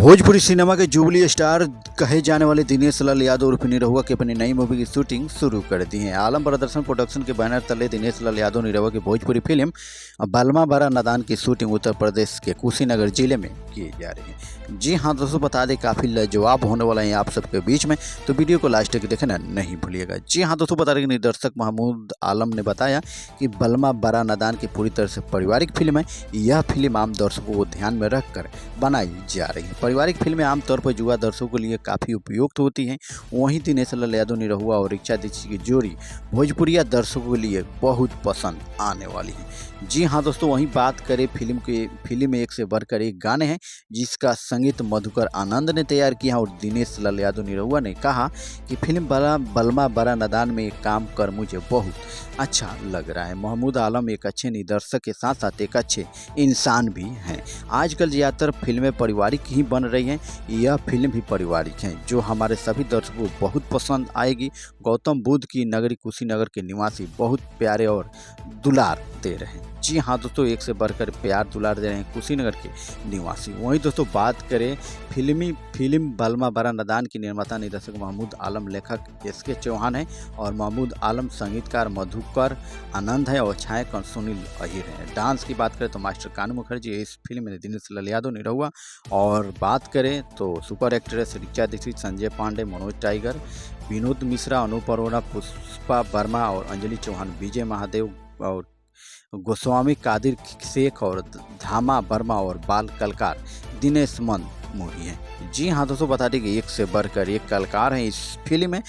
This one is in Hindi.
भोजपुरी सिनेमा के जुबली स्टार कहे जाने वाले दिनेश लाल यादव उर्फ निरहुआ की अपनी नई मूवी की शूटिंग शुरू कर दी है। आलम प्रदर्शन प्रोडक्शन के बैनर तले दिनेश लाल यादव निरहुआ की भोजपुरी फिल्म बलमा बड़ा नादान की शूटिंग उत्तर प्रदेश के कुशीनगर जिले में की जा रही है। जी हाँ दोस्तों, बता दें काफ़ी लाजवाब होने वाला है आप सबके बीच में, तो वीडियो को लास्ट तक देखना नहीं भूलिएगा। जी हाँ दोस्तों, बता दें कि निर्देशक महमूद आलम ने बताया कि बलमा बड़ा नादान की पूरी तरह से पारिवारिक फिल्म है। यह फिल्म आम दर्शकों को ध्यान में रखकर बनाई जा रही है। पारिवारिक फिल्में आमतौर पर युवा दर्शकों के लिए काफ़ी उपयुक्त होती हैं। वहीं दिनेश लाल यादव निरहुआ और ऋचा दीक्षित की जोड़ी भोजपुरिया दर्शकों के लिए बहुत पसंद आने वाली है। जी हाँ दोस्तों, वहीं बात करें फिल्म में एक से बढ़कर एक गाने हैं जिसका संगीत मधुकर आनंद ने तैयार किया और दिनेश लाल यादव निरहुआ ने कहा कि फिल्म बलमा बड़ा नादान में काम कर मुझे बहुत अच्छा लग रहा है। महमूद आलम एक अच्छे निर्देशक के साथ साथ एक अच्छे इंसान भी हैं। आजकल ज़्यादातर फिल्में पारिवारिक ही बन रही हैं। यह फिल्म भी पारिवारिक है जो हमारे सभी दर्शकों को बहुत पसंद आएगी। गौतम बुद्ध की नगरी कुशीनगर के निवासी बहुत प्यारे और दुलार दे रहे हैं। जी हाँ दोस्तों, एक से बढ़कर प्यार दुलार दे रहे हैं कुशीनगर के निवासी। वहीं दोस्तों बात करें फिल्म बलमा बड़ा नादान की निर्माता निर्देशक महमूद आलम, लेखक एसके चौहान है और महमूद आलम संगीतकार मधुकर आनंद है और छायाकरण सुनील अहिर है। डांस की बात करें तो मास्टर कानू मुखर्जी इस फिल्म में दिनेश लाल यादव निरहुआ, और बात करें तो super actress Richa Dixit, Sanjay Pandey, Manoj Tiger, Vinod Mishra, Anoop Arora, Pushpa Verma और अंजलि चौहान, विजय महादेव और गोस्वामी, कादिर शेख और धामा वर्मा और बाल कलाकार दिनेश मन मूवी है। जी हाँ दोस्तों, बता दें कि एक से बढ़कर एक कलाकार हैं इस फिल्म में।